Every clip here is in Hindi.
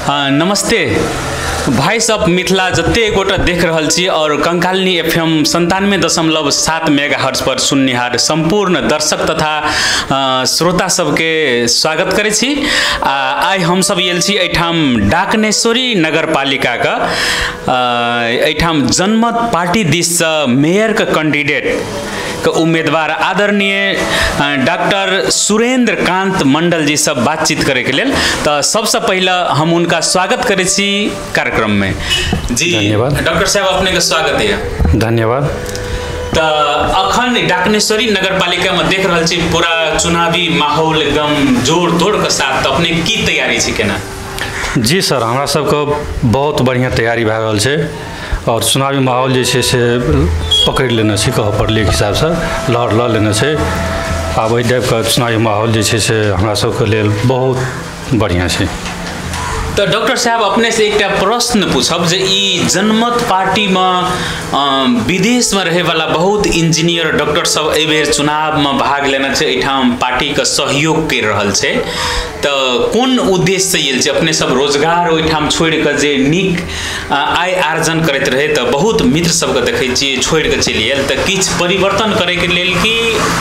नमस्ते भाई सब मिथिला जते गोटा देख रहल छी और कंकालिनी FM 97.7 मेगाहर्ट्ज पर सुननिहार संपूर्ण दर्शक तथा श्रोता सबके स्वागत करे छी। आइ हम सब आयल छी एठाम डाकनेश्वरी नगरपालिका का एठाम जनमत पार्टी दिस मेयर का कैंडिडेट का उम्मीदवार आदरणीय डॉक्टर सुरेंद्र कांत मंडल जी सब बातचीत करे के लेल तो सबसे पहला हम उनका स्वागत करे छी कार्यक्रम में। जी धन्यवाद डॉक्टर साहब, अपने का स्वागत है। धन्यवाद। तो अखन डाकनेश्वरी नगरपालिका में देख रहल छी पूरा चुनावी माहौल एकदम जोर तोड़ के साथ, तो अपने की तैयारी छी केना? जी सर, हमरा सबके बहुत बढ़िया तैयारी भए रहल छै और चुनावी माहौल जे छै से पकड़ लेने छी, कह पड़लै हिसाब से लहर लऽ लेने छै। आब एहि टाइपके चुनावी माहौल जे छै से हमरा सबके लेल बहुत बढ़िया छै। तो डॉक्टर साहब, अपने से एक प्रश्न पूछब जे ई जनमत पार्टी में विदेश में रहे वाला बहुत इंजीनियर डॉक्टर सब एहि बेर चुनाव में भाग लेना छै, एठाम पार्टी का सहयोग कर रहल छै, तो कोन उद्देश्य से आयल छै? अपने सब रोजगार ओहिठाम छोड़ के जे नीक आय आर्जन करैत रहे तो बहुत मित्र सबके देखै छियै छोड़ के चलि आयल, तो किछ परिवर्तन करे के लेल की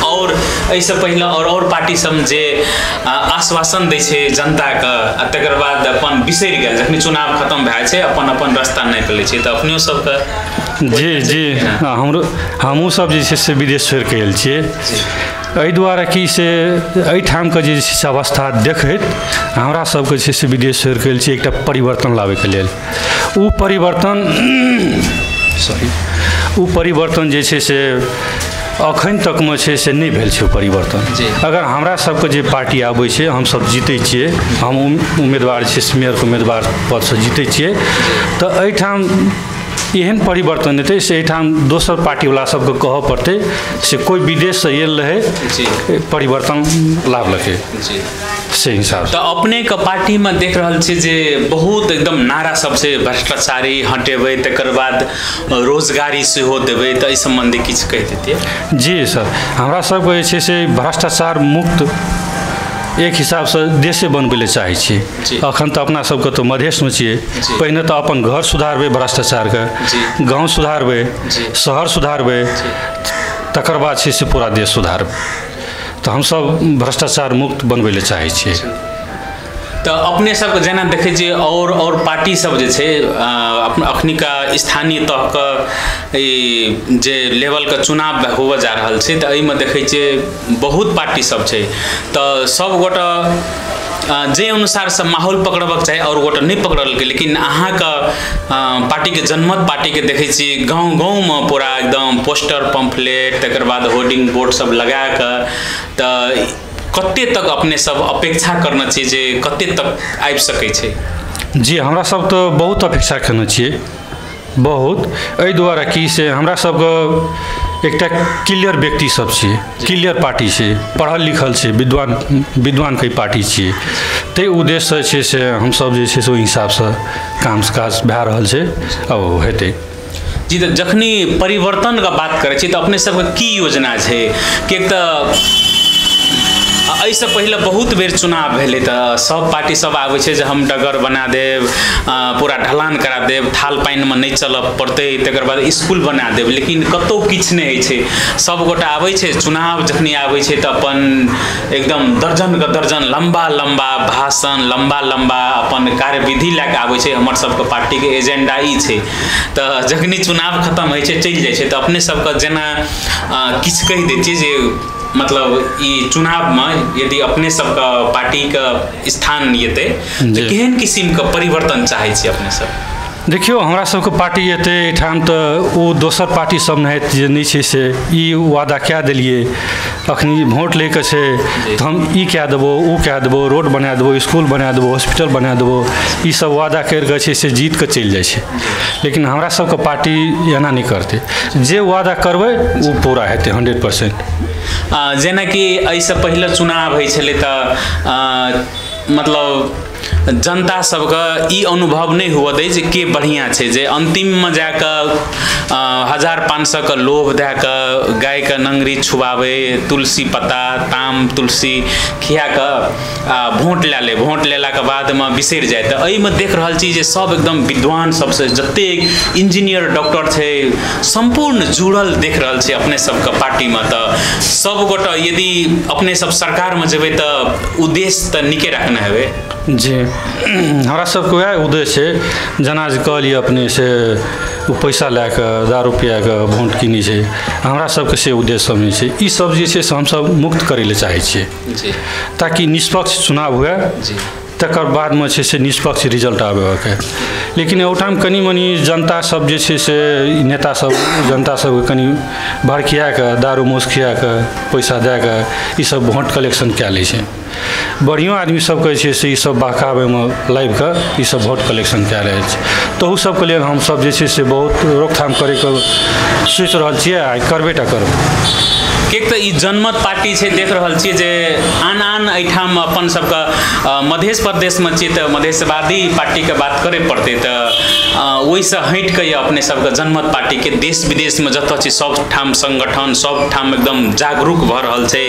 और एहिसँ पहले और पार्टी सब जे आश्वासन दै छै जनता के तकर बाद अपन बिसरि गेल, जखन चुनाव खत्म भए छै अपन अपन रास्ता नहीं चलै छै, तो अपने सबके जी हमहूँ सब जे छै से विदेश छोड़ि के आयल छियै। एहि दुआरे कि से एहिठामके जे छै से अवस्था देखैत हमरा सबके जे छै से विदेश छोड़ि के आयल छियै एकटा परिवर्तन लाबैके लेल। ओ परिवर्तन जे छै से अखन तक में छै से नहीं भेल छै परिवर्तन। अगर हमरा सबके जे पार्टी आबै छै, हम सब जीतै छियै, हम उम्मीदवार छी मेयर उम्मीदवार पद से जीतै छियै, तो एहिठाम एहन परिवर्तन हेतै से एहिठाम दोसर पार्टी वाला सबके कहऽ पड़तै से कोई विदेश से आयल रहे परिवर्तन लाभलकै से हिसाब से। तो अपने के पार्टी में देख रहल छी जे बहुत एकदम नारा सबसे भ्रष्टाचारी हटेबै, तकर बाद रोजगारी सेहो देबै, तो एहि संबंधी किछु कहि देतियै? जी सर, हमरा सबके जे छै से भ्रष्टाचार मुक्त एक हिसाब से देशे बनबै ले चाहै छी। अखन तो अपना सबके तो मधेश में छियै, पहिने तो अपन घर सुधारबै भ्रष्टाचार के, गाँव सुधारबै, शहर सुधारबै, तकर बाद छै से पूरा देश सुधारबै। तो हम सब भ्रष्टाचार मुक्त बनबै ले चाहै छियै। तो अपने सबके जेना देखै छियै और पार्टी सब जे छै अखनी का स्थानीय तह के जे लेवल के चुनाव होबे जा रहल छै, तो एहिमे देखै छियै बहुत पार्टी सब छै, तो सब गोटा जे अनुसार से माहौल पकड़बक चाही और गोटा नहीं पकड़ल के, लेकिन अहाँ का पार्टी के जनमत पार्टी के देखै छी गाँव गाँव में पूरा एकदम पोस्टर पम्फलेट तकर बाद होर्डिंग बोर्ड सब लगा के, तो कते तक अपने सब अपेक्षा करना चाहिए जे कते तक आबि सकै छै? जी हमरा सब तो बहुत अपेक्षा करना चाहिए, बहुत। एहि दुआरे कि से हमरा सबके एकटा क्लियर व्यक्ति सब छियै, क्लियर पार्टी छै, पढ़ल लिखल छै, विद्वान के पार्टी छियै, ताहि उद्देश्य छै से हम सब जे छै से ओहि हिसाब से काम काज भए रहल छै और हेतै। जी, तो जखनी परिवर्तन का बात करे छी तो अपने सबके की योजना छै? कि एक ऐसे पहले बहुत बेर चुनाव भेलै, तो सब पार्टी सब आबै छै जे हम डगर बना देब, पूरा ढलान करा देब, थाल पानि में नहीं चल पड़तै, तकर बाद स्कूल बना देब, लेकिन कतौ किछु नहीं होइ छै। सब गोटा आबै छै चुनाव जखनी आबै छै तो अपन एकदम दर्जन के दर्जन लंबा लंबा भाषण, लंबा लंबा अपन कार्यविधि लए के आबै छै। हमर सबके पार्टी के एजेंडा ई छै, तो जखनी चुनाव खत्म होइ छै चलि जाइ छै, तो अपने सबके जेना किछु कहि दै छियै जे मतलब ई चुनाव में यदि अपने सबका पार्टी का स्थान येते तो केहन किस्म का परिवर्तन चाहे छी अपने सब? देखियो, हमरा सबके पार्टी एते एठाम तो ओ दोसर पार्टी सब जे नहीं छै से ई वादा कए देलिए, अखनी वोट ले के छै तो हम ई कए देबो, ओ कए देबो, रोड बना देबो, स्कूल बना देबो, हॉस्पिटल बना देबो, ई सब वादा कर के छै से जीत के चलि जाइ छै। लेकिन हमरा सबके पार्टी एना नहीं करते, जे वादा करबै वो पूरा हेतै 100%। जेना कि एहिसँ पहले चुनाव होइ छलै तो मतलब जनता सबके ई अनुभव नहीं हुआ दे जे के बढ़िया छै, जे अंतिम में जाकर 1500 के लोभ दे के गाय के नंगरी छुआवे, तुलसी पत्ता ताम तुलसी खिया के वोट ले ले, वोट लेला के बाद में बिसर जाए। तो एहि में देख रहल छी जे सब एकदम विद्वान सबसे जते इंजीनियर डॉक्टर छै संपूर्ण जुड़ल देख रहल छी अपने सबके पार्टी में। तो सब गोटा यदि अपने सब सरकार में जेबे तो उद्देश्य तो निके रखना है। जी हमरा सबके वह उद्देश्य है, जना जे कहलिए अपने से पैसा लैके दारू पियाके वोट किनी छै, हमरा सबके से उद्देश्य सब नहीं छै। ई सब जे छै से हम सब मुक्त करे ले चाहे छियै ताकि निष्पक्ष चुनाव हुए, तकर बाद में छै से निष्पक्ष रिजल्ट आबेके। लेकिन ओठाम कनी मनी जनता सब जे छै से नेता सब जनता सब कनी भड़किया के दारू मोस खिया के पैसा दे के ई सब वोट कलेक्शन कए लै छै। बढ़िया आदमी सबके छै से ई सब बहकावे में लाइव के ई सब वोट कलेक्शन कए रहल छै। तो उ सबके लिए हम सब जे छै से बहुत रोकथाम करे के सोच रहल छियै आ करबे टा करब। एक तो ई जनमत पार्टी छै देख रहल छियै जे आन आन एठाम अपन सबके मध्य प्रदेश में छियै तो मधेशवादी पार्टी के बात करे पड़ते, तो वही से हट के अपने सबके जनमत पार्टी के देश विदेश में जत छै सब ठाम संगठन सब ठाम एकदम जागरूक भ रहल छै।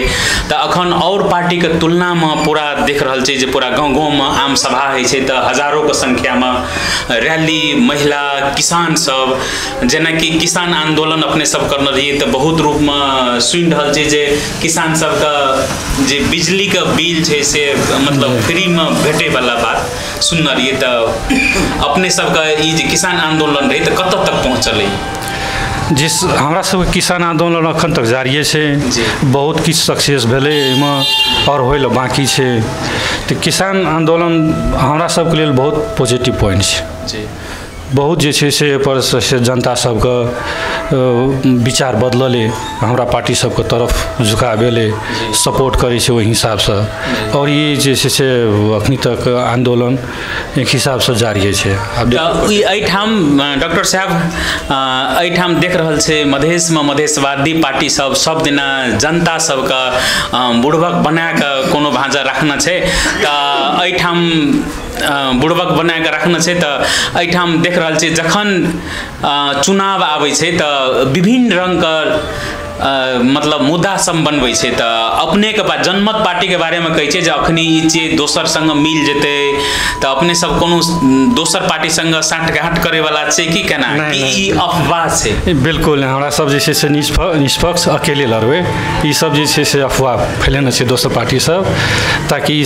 तो अखन और पार्टी के तुलना में पूरा देख रहल छै जे पूरा गाँव गाँव में आम सभा होइ छै, तो हजारों के संख्या में रैली महिला किसान सब, जेना कि किसान आंदोलन अपने सब करने रहिए तो बहुत रूप में सुन रहल छै जे किसान सबके जे बिजली के बिल छै से मतलब फ्री में भेटे वाला बात सुन रहिए। तो अपने सबके ई जे किसान आंदोलन रही तो कत तक पहुँचल? जिस हमरा सबके किसान आंदोलन अखन तक जारी छै, बहुत किछु सक्सेस भेलै एहिमे और होइले बाकी छै। तो किसान आंदोलन हमरा सबके लेल बहुत पॉजिटिव पॉइंट छै। बहुत जे छै से पर से जनता सबके विचार बदलले, हमरा पार्टी सबके तरफ झुकाव भेलै, सपोर्ट करे छै ओहि हिसाब से। और ये जे छै से अखनी तक आंदोलन एक हिसाब से जारी छै। एहिठाम डॉक्टर साहब एहिठाम देख रहल छै मधेश में मधेशवादी पार्टी सब दिना जनता सबके बुड़बक बना के कोनो भांजा रखना छै। तो एहिठाम बुड़बक बना के रखना छै। तो एहिठाम देख रहल छै जखन चुनाव आबै छै तो विभिन्न रंग के मतलब मुद्दा सब बनबै छै। तो अपने के बात जनमत पार्टी के बारे में कहै छै जे अखनी ई चीज दोसर संग मिल जेतै, तो अपने सब कोनो दोसर पार्टी संग साँठगाँठ करे वाला छै कि केना कि ई अफवाह छै? बिल्कुल हमरा सब जे छै से निष्पक्ष अकेले लड़बै, ई सब जे छै से अफवाह फैलेने छै दोसर पार्टी सब, ताकि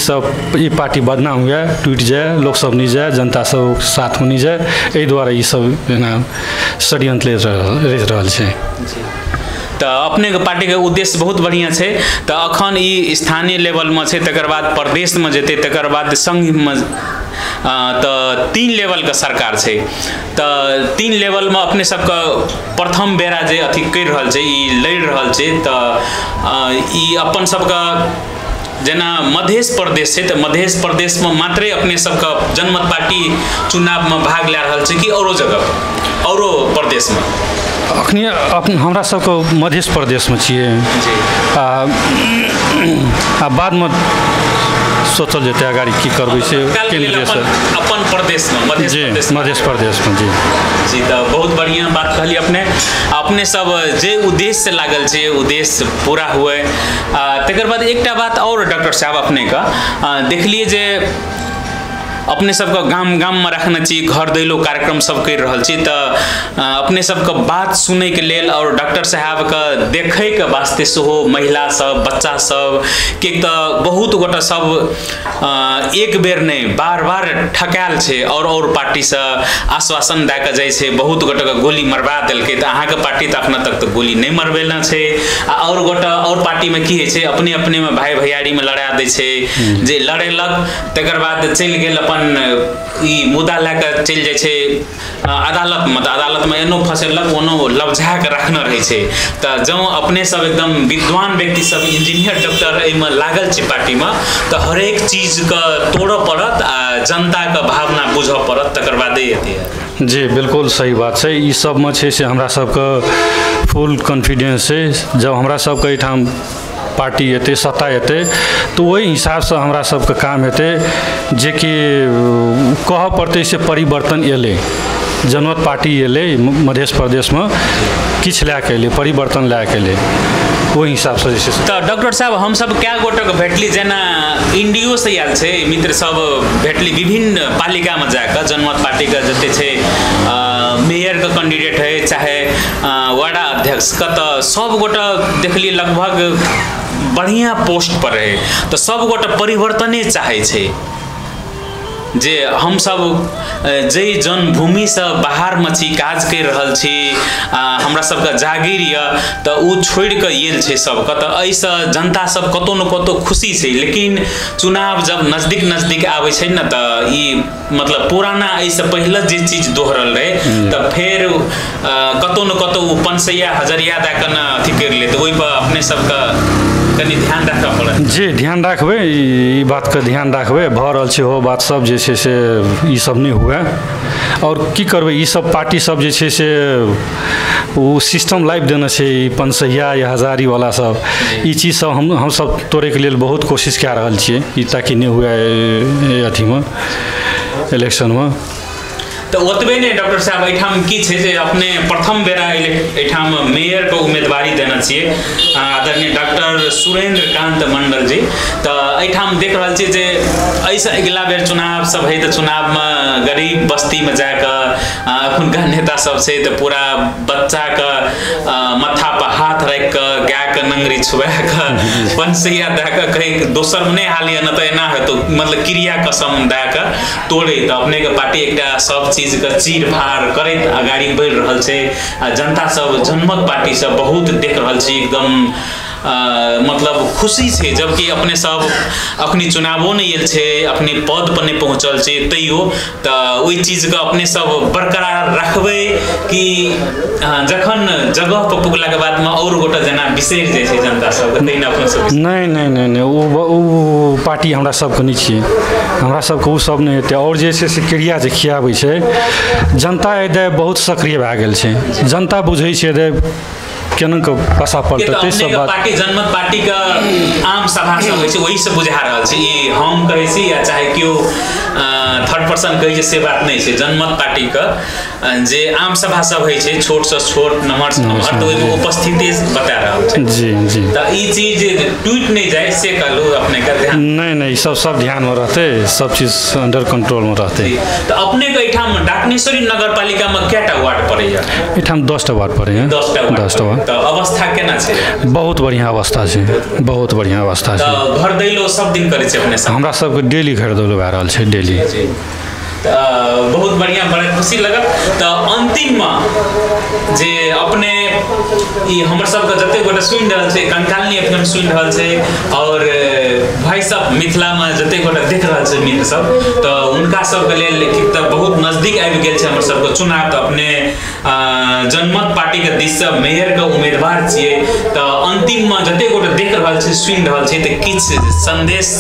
ई पार्टी बदनाम हुए, टूट जाए, लोग सब नहीं जाए, जनता सब साथ में नहीं जाए, एहि दुआरे ई सब षड्यंत्र रहि रहल छै। तो अपने के पार्टी के उद्देश्य बहुत बढ़िया छै। तो अखन ई स्थानीय लेवल में छै, तकर बाद प्रदेश में जेतै, तकर बाद संघ में तो 3 लेवल के सरकार छै। तो 3 लेवल में अपने सबके प्रथम बेरा जे अथी कर रहल छै, ई लड़ रहल छै। तो ई अपन सबके जेना मध्य प्रदेश छै, तो मध्य प्रदेश में मात्रे अपने सबके जनमत पार्टी चुनाव में भाग ले रहल छै कि औरो जगह औरो प्रदेश में? अखनी हमरा सबके मध्य प्रदेश में छियै, आ बाद में सोचल जेतै अगाड़ी की करबै से केंद्रीय से अपन प्रदेश में मध्य प्रदेश में। जी तो बहुत बढ़िया बात कहली अपने सब जे उद्देश्य से लागल छै उद्देश्य पूरा हुए। तकर बाद एकटा बात और डॉक्टर साहब अपने का देखलिए जे अपने सबके गाम गाम में रखना चाहिए, घर दैलो कार्यक्रम सब कर रहल छी। तो अपने सबके बात सुने के लेल और डॉक्टर साहब के देखे के वास्ते सेहो महिला सब बच्चा सब के तो बहुत गोटा सब एक बेर नहीं बार बार ठकाल छै और पार्टी से आश्वासन दे के जाय छै, बहुत गोटा के गोली मरवा देलकै। तो अहाँ के पार्टी तो अखन तक तो गोली नहीं मरवेला छै, और गोटा और पार्टी में की है अपने अपने में भाई भैयारी में लड़ा दे छै, जे लड़ेलक तकर बाद चल गेल अपन ई मुद्दा लेकर चल जाए छै अदालत में। अदालत में एनो फसेलक ओनो लबझा के रखना रहे छै। तो जो अपने सब एकदम विद्वान व्यक्ति सब इंजीनियर डॉक्टर एहिमे लागल छै पार्टी में, तो हर एक चीज के तोड़ऽ पड़त आ जनता के भावना बुझऽ पड़त, तकर बादे हेतै। जी बिल्कुल सही बात छै। ई सब में छै से हमरा सबके फुल कॉन्फिडेंस छै। जब हमरा सबके एठाम पार्टी हेतै सत्ता हेतै तो ओहि हिसाबसँ हमरा सबके काम हेतै जे कि कहऽ पड़तै से परिवर्तन एलै जनमत पार्टी एलै मध्य प्रदेशमे किछु लए कऽ एलै परिवर्तन लए कऽ एलै ओहि हिसाबसँ जे छै तऽ डॉक्टर साहब हमसब कए गोटक भेटली जेना इंडियो से आयल छै मित्र सब भेटली विभिन्न पालिकामे जाकऽ जनमत पार्टीके जते छै मेयरके कैंडिडेट है चाहे वार्ड अध्यक्षके तऽ सब गोटा देखली लगभग बढ़िया पोस्ट पर रहे तऽ सब गोटा परिवर्तने चाहै छै जे हम सब जै जन्मभूमि से बाहर में छी काज कर रहल छी हमरा सबके जागीर य तऽ उ छोड़ के आयल छै सबके तऽ एहिसँ जनता सब कतौ न कतौ खुशी छै लेकिन चुनाव जब नजदीक आबै छै न तऽ ई मतलब पुराना एहिसँ पहिले जे चीज दोहरल रहे तऽ फेर कतौ न कतौ उ पंचैया हजरिया दए कऽ न अथी कर ले तऽ ओहि पर अपने सबके कनी ध्यान रखऽ पड़त जी ध्यान रखबै ई बातके ध्यान रखबै भऽ रहल छै ओ बात सब जे छै से ई सब नहि हुए और की करबै ई सब पार्टी सब जे छै से ओ सिस्टम लाइव देने छै ई पंचैया या हजारी वाला सब ई चीज सब हम सब तोड़ैके लेल बहुत कोशिश कए रहल छियै ई ताकि नहि हुए अथीमे इलेक्शनमे तो ओतबे नहीं डॉक्टर साहब एठाम की छै जे अपने प्रथम बेरा एठाम मेयर के उम्मीदवारी देना चाहिए आदरणीय डॉक्टर सुरेंद्र कांत मंडल जी तो एठाम देख रहल छी जे ऐसा अगला बेर चुनाव सब है तो चुनाव में गरीब बस्ती में जाकर अखुनका नेता सब से तो पूरा बच्चा का माथा पर हाथ रख के गाय के नंगरी छुआ के पंचैया दे के कहीं दोसर में नहीं हालिया न तो एना है तो मतलब क्रिया कसम दे के तोड़े तो अपने के पार्टी एक सब चीज के चीर फाड़ करैत आगाड़ी बढ़ रहल छै जनता सब जनमत पार्टी सब बहुत देख रहल छी एकदम मतलब खुशी छै जबकि अपने सब अखनी चुनावो नहीं आयल छै अपने पद पर नहीं पहुंचल छै तैयो तऽ ओई चीज के अपने सब बरकरार रखबै कि जखन जगह पर पुगला के बाद में और गोटा जना बिसरि जाइ छै जनता सब तै ना अपन सब नहीं ओ पार्टी हमरा सबके नहीं छियै हमरा सबके उ सब नहीं हेतै और जे छै से क्रिया जे खियाबै छै जनता एदे बहुत सक्रिय भए गेल छै जनता बुझै छै एदे केना के पसा पलटते सब बात पार्टी जनमत पार्टी का आम सभा सब होइ छै वही से बुझा रहल छै ई हम कहै छी या चाहे कियो थर्ड पर्सन कहै छै से बात नहीं छै जनमत पार्टी का जे आम सभा सब होइ छै छोट से छोट नम्हर से नम्हर तो ओहिमे उपस्थिति बता रहल छै जी तऽ ई चीज टूट नहीं जाए से कहलू अपने का ध्यान नहीं सब ध्यान में रहते सब चीज अंडर कंट्रोल में रहते तो अपने के एठाम डाकनेश्वरी नगरपालिका में केटा वार्ड पड़ैया एठाम 10टा वार्ड पड़ैया 10टा वार्ड तो अवस्था केना छै बहुत बढ़िया अवस्था छै बहुत बढ़िया अवस्था छै तो घर दैलो सब दिन करे छै अपने सब हमरा सबके डेली घर दैलो भए रहल छै डेली बहुत बढ़िया बड़ा खुशी लगा तो अंतिम में जे अपने ई हमर सब के जते गोटे सुनि रहल छै कंकालनी एफएम सुनि रहल छै और भाई सब मिथिला में जते गोटे देख रहल छै मित्र सब तो उनका सब के लेल तो बहुत नजदीक आबि गेल छै हमर सब के चुनाव तो अपने जनमत पार्टी के दिस से मेयर के उम्मीदवार छियै तो अंतिम में जते गोटे देख रहल छै सुनि रहल छै तो किछ संदेश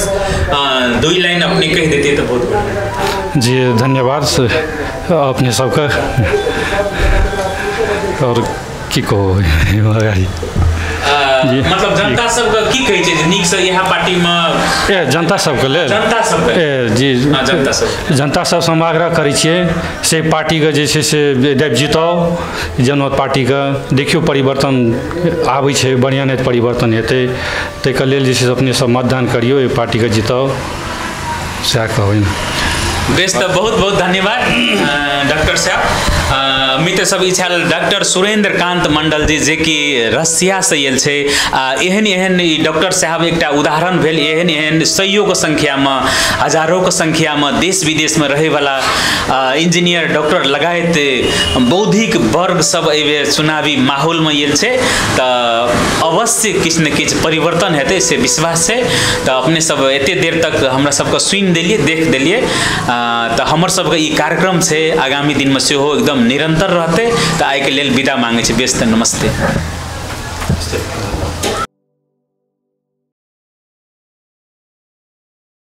2 लाइन अपने कह देतिए तो बहुत बढ़िया जी धन्यवाद अपने सबका और की कहो मतलब जनता सबके की कहै छै नीक से यह पार्टी में जनता सबके लेल जी जनता सब आग्रह करै छियै से पार्टी के जे छै से जिताओ जनमत पार्टी के देखियो परिवर्तन आबै छै बढ़िया नहीं परिवर्तन हेतै ताहिके लेल जे छै अपने सब मतदान करियो ए पार्टी के जिताओ सएह कहबै बेस तो बहुत बहुत धन्यवाद डॉक्टर साहब मित्र सब ई छल डॉक्टर सुरेंद्र कांत मंडल जी जे कि रसिया से आयल छै एहन ई डॉक्टर साहब एकटा उदाहरण भेल एहन सैयों के संख्या में हजारों के संख्या में देश विदेश में रहे वाला इंजीनियर डॉक्टर लगायत बौद्धिक वर्ग सब एबे चुनावी माहौल में आयल छै तो अवश्य किछ न किछ परिवर्तन हेतै से विश्वास छै तो अपने सब एते देर तक हमरा सबके सुनि देलिए देख देलिए तो हमर सबके ई कार्यक्रम छै आगामी दिन में सेहो एकदम निरंतर रहते तो आइ के लेल विदा मांगे छै बेस्त नमस्ते।